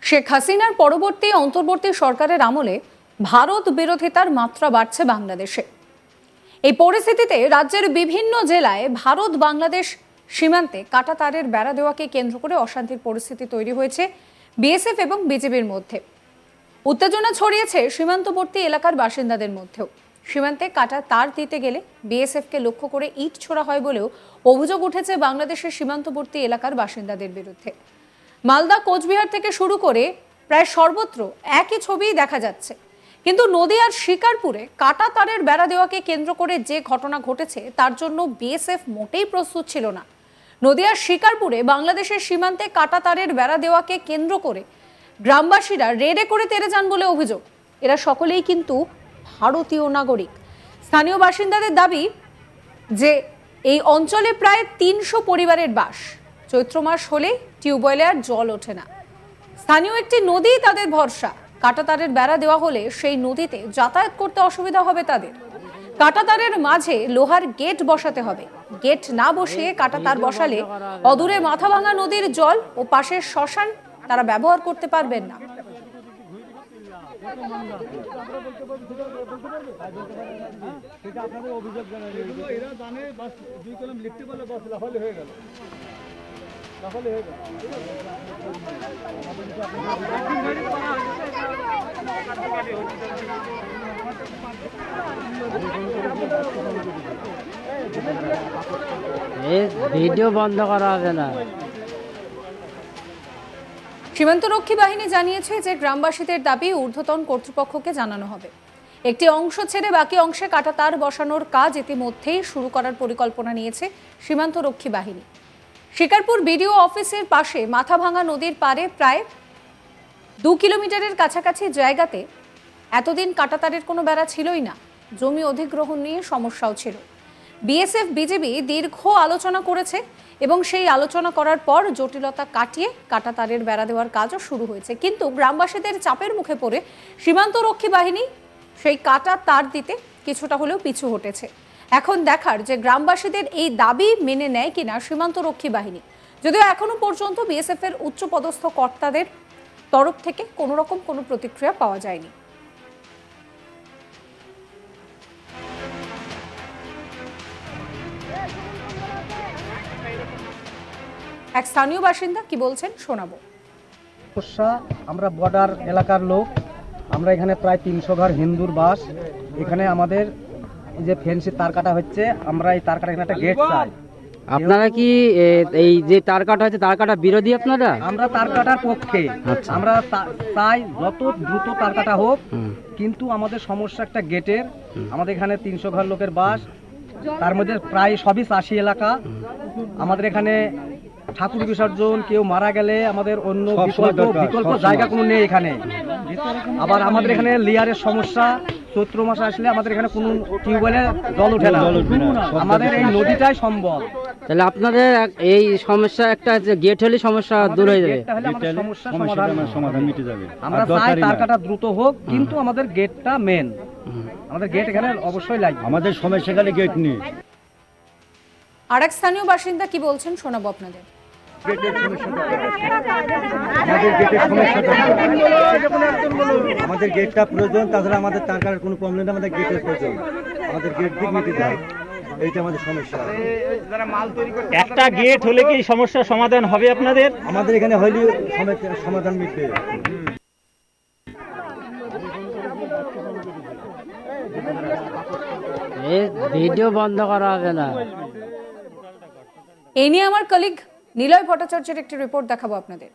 শেখ হাসিনার পরবর্তী অন্তর্বর্তী সরকারের আমলে ভারত বিরোধিতার মাত্রা বাড়ছে বাংলাদেশে। এই পরিস্থিতিতে রাজ্যের বিভিন্ন জেলায় ভারত বাংলাদেশ সীমান্তে কাঁটাতারের বেড়া দেওয়াকে কেন্দ্র করে অশান্তির পরিস্থিতি তৈরি হয়েছে বিএসএফ এবং বিজেপির মধ্যে। উত্তেজনা ছড়িয়েছে সীমান্তবর্তী এলাকার বাসিন্দাদের মধ্যেও। সীমান্তে কাঁটা তার দিতে গেলে বিএসএফকে লক্ষ্য করে ইট ছোড়া হয় বলেও অভিযোগ উঠেছে বাংলাদেশের সীমান্তবর্তী এলাকার বাসিন্দাদের বিরুদ্ধে। মালদা, কোচবিহার থেকে শুরু করে প্রায় সর্বত্র একই ছবিই দেখা যাচ্ছে। কিন্তু নদিয়ার শিকারপুরে কাঁটা তারের বেড়া দেওয়াকে কেন্দ্র করে যে ঘটনা ঘটেছে তার জন্য বিএসএফ মোটেই প্রস্তুত ছিল না। নদিয়ার শিকারপুরে বাংলাদেশের সীমান্তে কাঁটা তারের বেড়া দেওয়াকে কেন্দ্র করে গ্রামবাসীরা রেডে করে তেড়ে যান বলে অভিযোগ। এরা সকলেই কিন্তু ভারতীয় নাগরিক। স্থানীয় বাসিন্দাদের দাবি যে এই অঞ্চলে প্রায় ৩০০ পরিবারের বাস। চৈত্র মাস হলে টিউবওয়েলে আর জল ওঠে না। স্থানীয় একটি নদী তাদের ভরসা। কাঁটাতারের বেড়া দেওয়া হলে সেই নদীতে যাতায়াত করতে অসুবিধা হবে তাদের। কাঁটাতারের মাঝে লোহার গেট বসাতে হবে। গেট না বসিয়ে কাঁটাতার বসালে অদূরে মাথাভাঙা নদীর জল ও পাশের শ্মশান তারা ব্যবহার করতে পারবেন না। ভিডিও বন্ধ করা হবে না। সীমান্তরক্ষী বাহিনী জানিয়েছে যে গ্রামবাসীদের দাবি ঊর্ধ্বতন কর্তৃপক্ষকে জানানো হবে। একটি অংশ ছেড়ে বাকি অংশে কাঁটাতার বসানোর কাজ ইতিমধ্যেই শুরু করার পরিকল্পনা নিয়েছে সীমান্তরক্ষী বাহিনী। শিকারপুর বিডিও অফিসের পাশে মাথাভাঙা নদীর পাড়ে প্রায় 2 কিলোমিটারের কাছাকাছি জায়গাতে এতদিন কাঁটাতারের কোনো বেড়া ছিলই না। জমি অধিগ্রহণ নিয়ে সমস্যাও ছিল। বিএসএফ বিজেপি দীর্ঘ আলোচনা করেছে এবং সেই আলোচনা করার পর জটিলতা কাটিয়ে কাঁটাতারের বেড়া দেওয়ার কাজও শুরু হয়েছে। কিন্তু গ্রামবাসীদের চাপের মুখে পড়ে সীমান্তরক্ষী বাহিনী সেই কাঁটা তার দিতে কিছুটা হলেও পিছু হটেছে। এখন দেখার যে গ্রামবাসীদের এই দাবি মেনে নেয় কিনা সীমান্তরক্ষী বাহিনী। যদিও এখনো পর্যন্ত বিএসএফ এর উচ্চপদস্থ কর্তাদের তরফ থেকে কোনো রকম কোনো প্রতিক্রিয়া পাওয়া যায়নি। এক স্থানীয় বাসিন্দা কি বলছেন শোনাবো। আমরা বর্ডার এলাকার লোক, আমরা এখানে প্রায় 300 ঘর হিন্দুর বাস। এখানে আমাদের যে ফেন্সি তার কাটা হচ্ছে, আমরা এই তার কাটা এখানে একটা গেট চাই। আপনারা কি এই যে তার কাটা হচ্ছে তার কাটা বিরোধী? আপনারা? আমরা তার কাটার পক্ষে। আমরা চাই যত দ্রুত তার কাটা হোক, কিন্তু আমাদের সমস্যা একটা গেটের। আমাদের এখানে 300 ঘর লোকের বাস, তার মধ্যে প্রায় সবই চাষি এলাকা। আমাদের এখানে ঠাকুর বিসর্জন, কেউ মারা গেলে আমাদের অন্য বিকল্প জায়গা কোনো নেই এখানে। আবার আমাদের এখানে লেয়ারের সমস্যা। চৈত্র মাসে আসলে আমাদের এখানে কোনো টিউবওয়েলে জল ওঠে না। আমাদের এই নদীটাই সম্ভব। তাহলে আপনাদের এই সমস্যা একটা গেট হলে সমস্যা দূর হয়ে যাবে। সমাধান মিটে যাবে। আমরা চাই তার কাটা দ্রুত হোক, কিন্তু আমাদের গেটটা মেন। আমাদের গেট এখানে অবশ্যই লাগবে। আমাদের সমস্যা খালি গেট নেই। আরেক স্থানীয় বাসিন্দা কি বলছেন শোনাবো আপনাদের। আমাদের গেটটা প্রয়োজন, তাছাড়া আমাদের তার কাটার কোনো প্রবলেম নেই। আমাদের গেটের প্রয়োজন, আমাদের গেট দিক মিটে যায়, এইটা আমাদের সমস্যা। একটা গেট হলে কি সমস্যার সমাধান হবে আপনাদের? আমাদের এখানে হইলে সমাধান মিটবে। ভিডিও বন্ধ করা হবে না। এই নিয়ে আমার কলিগ নিলয় ভট্টাচার্যের একটি রিপোর্ট দেখাবো আপনাদের।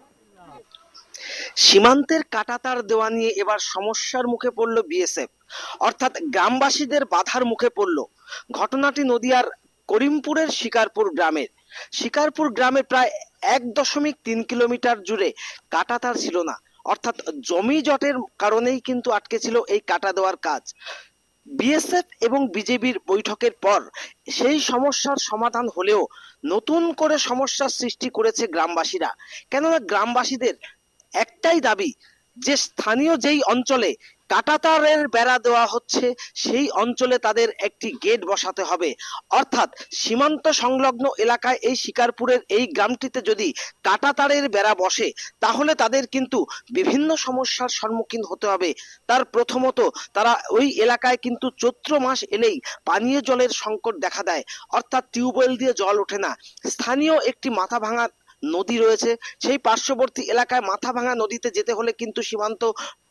সীমান্তের কাঁটাতার দেওয়া নিয়ে এবার সমস্যার মুখে পড়ল বিএসএফ, অর্থাৎ গ্রামবাসীদের বাধার মুখে পড়ল। ঘটনাটি নদিয়ার করিমপুরের শিকারপুর গ্রামের। শিকারপুর গ্রামে প্রায় 1.3 কিলোমিটার জুড়ে কাঁটাতার ছিল না, অর্থাৎ জমি জটের কারণেই কিন্তু আটকে ছিল এই কাঁটা দেওয়ার কাজ। বিএসএফ এবং বিজেপির বৈঠকের পর সেই সমস্যার সমাধান হলেও নতুন করে সমস্যার সৃষ্টি করেছে গ্রামবাসীরা। কেননা গ্রামবাসীদের একটাই দাবি যে স্থানীয় যেই অঞ্চলে কাঁটাতারের বেড়া দেওয়া হচ্ছে সেই অঞ্চলে তাদের একটি গেট বসাতে হবে। অর্থাৎ সীমান্ত সংলগ্ন এলাকায় এই শিকারপুরের এই গ্রামটিতে যদি কাঁটাতারের বেড়া বসে তাহলে তাদের কিন্তু বিভিন্ন সমস্যার সম্মুখীন হতে হবে। তার প্রথমত তারা ওই এলাকায় কিন্তু চৈত্র মাস এলেই পানীয় জলের সংকট দেখা দেয়, অর্থাৎ টিউবওয়েল দিয়ে জল ওঠে না। স্থানীয় একটি মাথা ভাঙা নদী রয়েছে, সেই পার্শ্ববর্তী এলাকায় মাথা ভাঙা নদীতে যেতে হলে কিন্তু সীমান্ত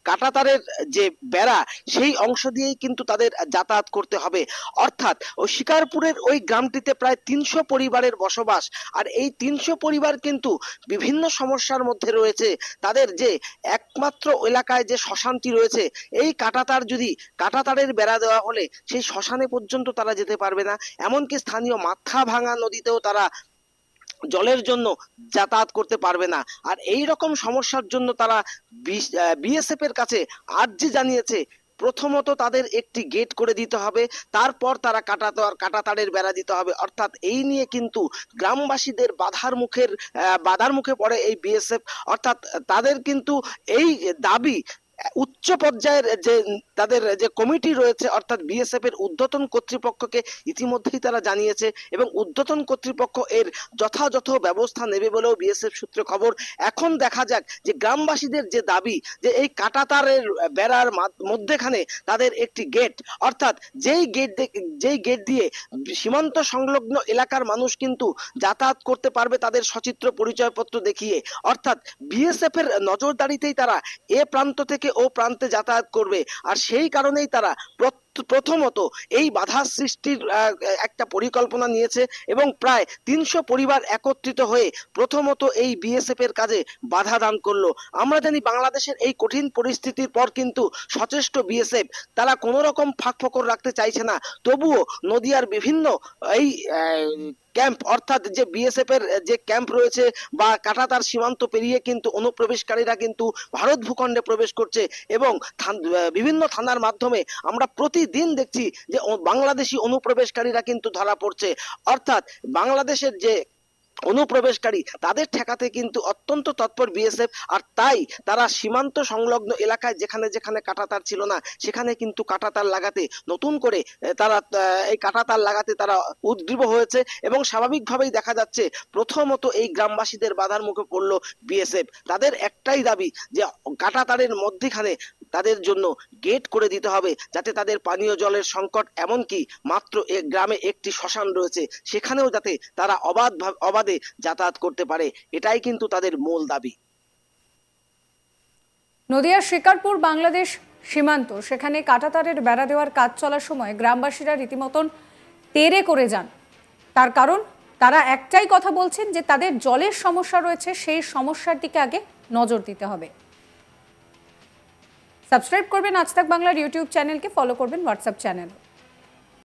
কাঁটাতারের যে বেড়া সেই অংশ দিয়েই কিন্তু তাদের যাতায়াত করতে হবে। অর্থাৎ ওই শিকারপুরের ওই গ্রামটিতে প্রায় 300 পরিবারের বসবাস, আর এই 300 পরিবার কিন্তু বিভিন্ন সমস্যার মধ্যে রয়েছে। তাদের যে একমাত্র এলাকায় যে শ্মশানটি রয়েছে, এই কাঁটাতারের বেড়া দেওয়া হলে সেই শ্মশানে পর্যন্ত তারা যেতে পারবে না। এমনকি স্থানীয় মাথা ভাঙা নদীতেও তারা জলের জন্য যাতায়াত করতে পারবে না। আর এই রকম সমস্যার জন্য তারা বিএসএফ এর কাছে আর্জি জানিয়েছে, প্রথমত তাদের একটি গেট করে দিতে হবে, তারপর তারা কাঁটাতারের বেড়া দিতে হবে। অর্থাৎ এই নিয়ে কিন্তু গ্রামবাসীদের বাধার মুখে পড়ে এই বিএসএফ। অর্থাৎ তাদের কিন্তু এই দাবি উচ্চ পর্যায়ের যে তাদের যে কমিটি রয়েছে, অর্থাৎ বিএসএফ এর ঊর্ধ্বতন কর্তৃপক্ষকে ইতিমধ্যেই তারা জানিয়েছে এবং ঊর্ধ্বতন কর্তৃপক্ষ এর যথাযথ ব্যবস্থা নেবে বলেও বিএসএফ সূত্রে খবর। এখন দেখা যাক যে গ্রামবাসীদের যে দাবি যে এই কাঁটাতারের বেড়ার মধ্যেখানে তাদের একটি গেট, অর্থাৎ যেই গেট দিয়ে সীমান্ত সংলগ্ন এলাকার মানুষ কিন্তু যাতায়াত করতে পারবে তাদের সচিত্র পরিচয়পত্র দেখিয়ে। অর্থাৎ বিএসএফ এর নজরদারিতেই তারা এ প্রান্ত থেকে ও প্রান্তে যাতায়াত করবে। আর সেই কারণেই তারা প্রথমত এই বাধা সৃষ্টির একটা পরিকল্পনা নিয়েছে এবং প্রায় 300 পরিবার একত্রিত হয়ে প্রথমত এই বিএসএফ এর কাজে বাধা দান করলো। আমরা জানি বাংলাদেশের এই কঠিন পরিস্থিতির পর কিন্তু সচেষ্ট বিএসএফ তারা কোনো রকম ফাঁক ফোকর রাখতে চাইছে না। তবুও নদিয়ার বিভিন্ন এই ক্যাম্প, অর্থাৎ যে বিএসএফ এর যে ক্যাম্প রয়েছে বা কাঁটাতার সীমান্ত পেরিয়ে কিন্তু অনুপ্রবেশকারীরা কিন্তু ভারত ভূখণ্ডে প্রবেশ করছে এবং বিভিন্ন থানার মাধ্যমে আমরা প্রতিদিন দেখছি যে বাংলাদেশি অনুপ্রবেশকারীরা কিন্তু ধরা পড়ছে। অর্থাৎ বাংলাদেশের যে অনুপ্রবেশকারী তাদের ঠেকাতে কিন্তু অত্যন্ত তৎপর বিএসএফ। আর তাই তারা সীমান্ত সংলগ্ন এলাকায় যেখানে যেখানে কাঁটাতার ছিল না সেখানে কিন্তু কাঁটাতার লাগাতে নতুন করে তারা এই কাঁটাতার লাগাতে তারা উদ্গ্রীব হয়েছে এবং স্বাভাবিকভাবেই দেখা যাচ্ছে প্রথমত এই গ্রামবাসীদের বাধার মুখে পড়লো বিএসএফ। তাদের একটাই দাবি যে কাঁটাতারের মধ্যখানে তাদের জন্য গেট করে দিতে হবে যাতে তাদের পানীয় জলের সংকট, এমনকি মাত্র গ্রামে একটি শ্মশান রয়েছে সেখানেও যাতে তারা অবাধে যাতায়াত করতে পারে, এটাই কিন্তু তাদের মূল দাবি। নদিয়ার শিকারপুর বাংলাদেশ সীমান্ত, সেখানে কাঁটাতারের বেড়া দেওয়ার কাজ চলার সময় গ্রামবাসীরা রীতিমতন তেড়ে করে যান। তার কারণ তারা একটাই কথা বলছেন যে তাদের জলের সমস্যা রয়েছে, সেই সমস্যার দিকে আগে নজর দিতে হবে। সাবস্ক্রাইব করবেন আজ তাক বাংলার ইউটিউব চ্যানেলকে, ফলো করবেন হোয়াটসঅ্যাপ চ্যানেল।